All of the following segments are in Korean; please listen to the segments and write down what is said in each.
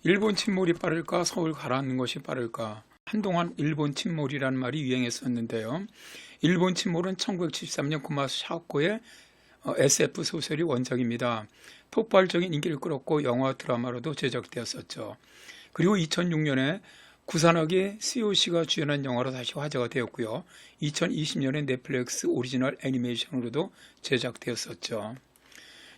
일본 침몰이 빠를까 서울 가라앉는 것이 빠를까. 한동안 일본 침몰이라는 말이 유행했었는데요. 일본 침몰은 1973년 구마사 샤오코의 SF 소설이 원작입니다. 폭발적인 인기를 끌었고 영화 드라마로도 제작되었었죠. 그리고 2006년에 구산악의 COC가 주연한 영화로 다시 화제가 되었고요. 2020년에 넷플릭스 오리지널 애니메이션으로도 제작되었었죠.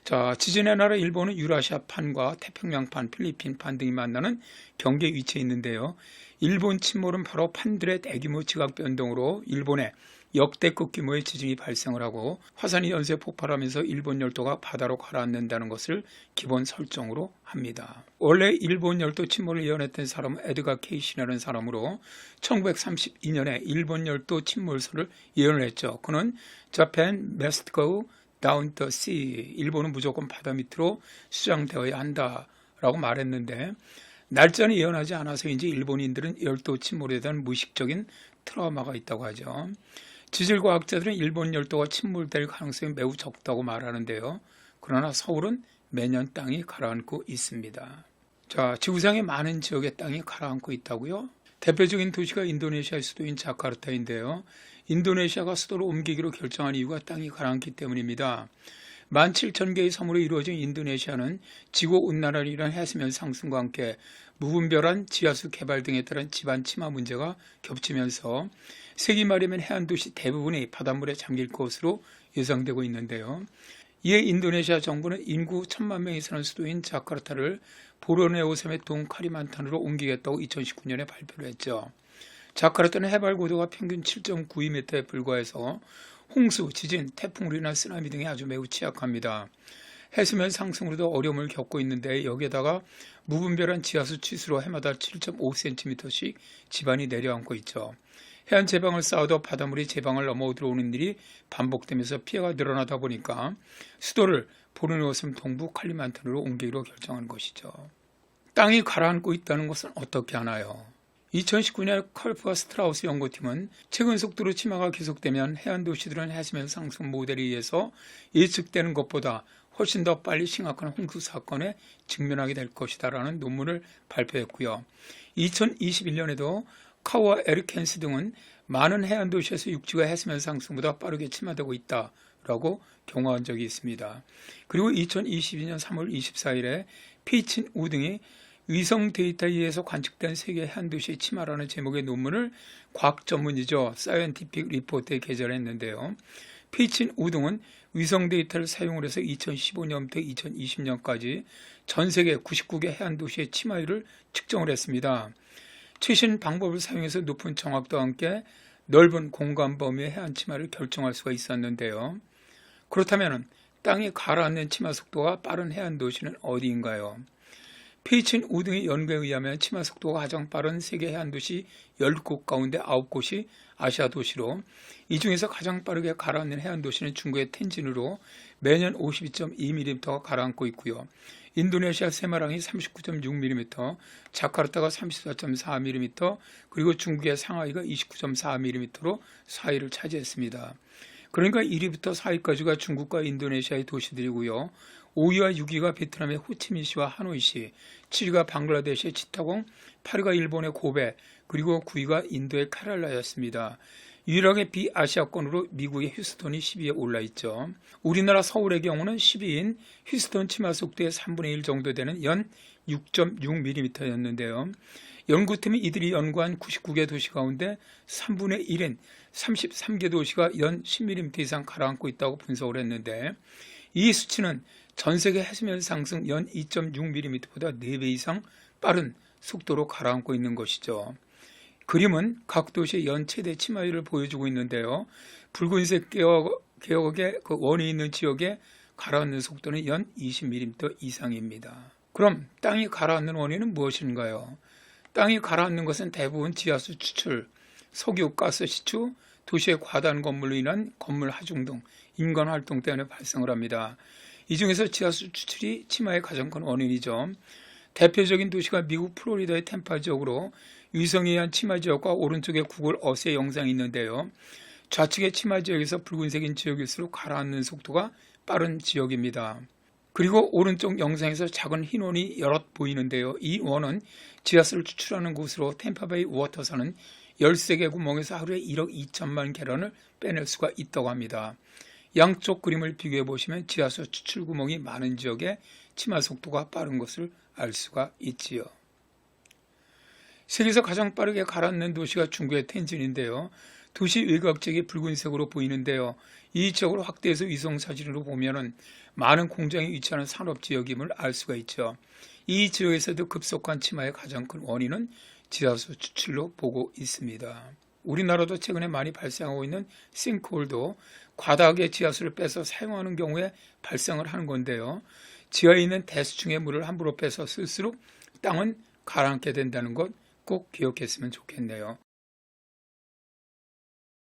자, 지진의 나라 일본은 유라시아판과 태평양판, 필리핀판 등이 만나는 경계 위치에 있는데요. 일본 침몰은 바로 판들의 대규모 지각 변동으로 일본에 역대급 규모의 지진이 발생을 하고 화산이 연쇄 폭발하면서 일본 열도가 바다로 가라앉는다는 것을 기본 설정으로 합니다. 원래 일본 열도 침몰을 예언했던 사람은 에드가 케이시라는 사람으로 1932년에 일본 열도 침몰설을 예언을 했죠. 그는 Japan must go down the sea, 일본은 무조건 바다 밑으로 수장되어야 한다라고 말했는데 날짜는 예언하지 않아서인지 일본인들은 열도 침몰에 대한 무의식적인 트라우마가 있다고 하죠. 지질과학자들은 일본 열도가 침몰될 가능성이 매우 적다고 말하는데요. 그러나 서울은 매년 땅이 가라앉고 있습니다. 자, 지구상의 많은 지역의 땅이 가라앉고 있다고요? 대표적인 도시가 인도네시아의 수도인 자카르타인데요. 인도네시아가 수도를 옮기기로 결정한 이유가 땅이 가라앉기 때문입니다. 17,000개의 섬으로 이루어진 인도네시아는 지구온난화이란 해수면 상승과 함께 무분별한 지하수 개발 등에 따른 지반 침하 문제가 겹치면서 세기 말이면 해안 도시 대부분이 바닷물에 잠길 것으로 예상되고 있는데요. 이에 인도네시아 정부는 인구 1,000만 명이 사는 수도인 자카르타를 보르네오 섬의 동카리만탄으로 옮기겠다고 2019년에 발표를 했죠. 자카르타는 해발 고도가 평균 7.92m에 불과해서 홍수, 지진, 태풍으로 인한 쓰나미 등에 아주 매우 취약합니다. 해수면 상승으로도 어려움을 겪고 있는데 여기에다가 무분별한 지하수 치수로 해마다 7.5cm씩 지반이 내려앉고 있죠. 해안 제방을 쌓아도 바닷물이 제방을 넘어 들어오는 일이 반복되면서 피해가 늘어나다 보니까 수도를 보르네오 섬 동부 칼리만탄으로 옮기기로 결정한 것이죠. 땅이 가라앉고 있다는 것은 어떻게 하나요? 2019년 컬프와 스트라우스 연구팀은 최근 속도로 침하가 계속되면 해안 도시들은 해수면 상승 모델에 의해서 예측되는 것보다 훨씬 더 빨리 심각한 홍수 사건에 직면하게 될 것이다라는 논문을 발표했고요. 2021년에도 카우와 에르켄스 등은 많은 해안 도시에서 육지가 해수면 상승보다 빠르게 침하되고 있다라고 경고한 적이 있습니다. 그리고 2022년 3월 24일에 피친 우 등이 위성 데이터에 의해서 관측된 세계 해안도시의 침하라는 제목의 논문을 과학 전문이죠. 사이언티픽 리포트에 게재했는데요. 피친 우 등은 위성 데이터를 사용을 해서 2015년부터 2020년까지 전 세계 99개 해안도시의 침하율을 측정을 했습니다. 최신 방법을 사용해서 높은 정확도와 함께 넓은 공간 범위의 해안 침하를 결정할 수가 있었는데요. 그렇다면 땅이 가라앉는 침하 속도가 빠른 해안 도시는 어디인가요? 피친 우 등의 연구에 의하면 침하 속도가 가장 빠른 세계 해안 도시 10곳 가운데 9곳이 아시아 도시로 이 중에서 가장 빠르게 가라앉는 해안 도시는 중국의 텐진으로 매년 52.2mm가 가라앉고 있고요. 인도네시아 세마랑이 39.6mm, 자카르타가 34.4mm, 그리고 중국의 상하이가 29.4mm로 4위를 차지했습니다. 그러니까 1위부터 4위까지가 중국과 인도네시아의 도시들이고요. 5위와 6위가 베트남의 호치민시와 하노이시, 7위가 방글라데시의 치타공, 8위가 일본의 고베, 그리고 9위가 인도의 카랄라였습니다. 유일하게 비아시아권으로 미국의 휴스턴이 10위에 올라있죠. 우리나라 서울의 경우는 10위인 휴스턴 침하 속도의 3분의 1 정도 되는 연 6.6mm였는데요. 연구팀이 이들이 연구한 99개 도시 가운데 3분의 1인 33개 도시가 연 10mm 이상 가라앉고 있다고 분석을 했는데 이 수치는 전 세계 해수면 상승 연 2.6mm보다 4배 이상 빠른 속도로 가라앉고 있는 것이죠. 그림은 각 도시의 연 최대 침하율을 보여주고 있는데요. 붉은색 계열의 그 원이 있는 지역에 가라앉는 속도는 연 20mm 이상입니다. 그럼 땅이 가라앉는 원인은 무엇인가요? 땅이 가라앉는 것은 대부분 지하수 추출, 석유, 가스 시추, 도시의 과다한 건물로 인한 건물 하중 등 인간 활동 때문에 발생을 합니다. 이 중에서 지하수 추출이 침하의 가장 큰 원인이죠. 대표적인 도시가 미국 플로리다의 템파 지역으로 위성에 의한 침하 지역과 오른쪽에 구글 어스의 영상이 있는데요. 좌측의 침하 지역에서 붉은색인 지역일수록 가라앉는 속도가 빠른 지역입니다. 그리고 오른쪽 영상에서 작은 흰 원이 여럿 보이는데요. 이 원은 지하수를 추출하는 곳으로 템파베이 워터사는 13개 구멍에서 하루에 1억 2천만 갤런을 빼낼 수가 있다고 합니다. 양쪽 그림을 비교해 보시면 지하수 추출 구멍이 많은 지역에 침하 속도가 빠른 것을 알 수가 있지요. 세계에서 가장 빠르게 가라앉는 도시가 중국의 텐진인데요. 도시 외곽지역이 붉은색으로 보이는데요. 이 지역을 확대해서 위성 사진으로 보면은 많은 공장이 위치하는 산업지역임을 알 수가 있죠. 이 지역에서도 급속한 침하의 가장 큰 원인은 지하수 추출로 보고 있습니다. 우리나라도 최근에 많이 발생하고 있는 싱크홀도 과다하게 지하수를 빼서 사용하는 경우에 발생을 하는 건데요. 지하에 있는 대수층의 물을 함부로 빼서 쓸수록 땅은 가라앉게 된다는 것 꼭 기억했으면 좋겠네요.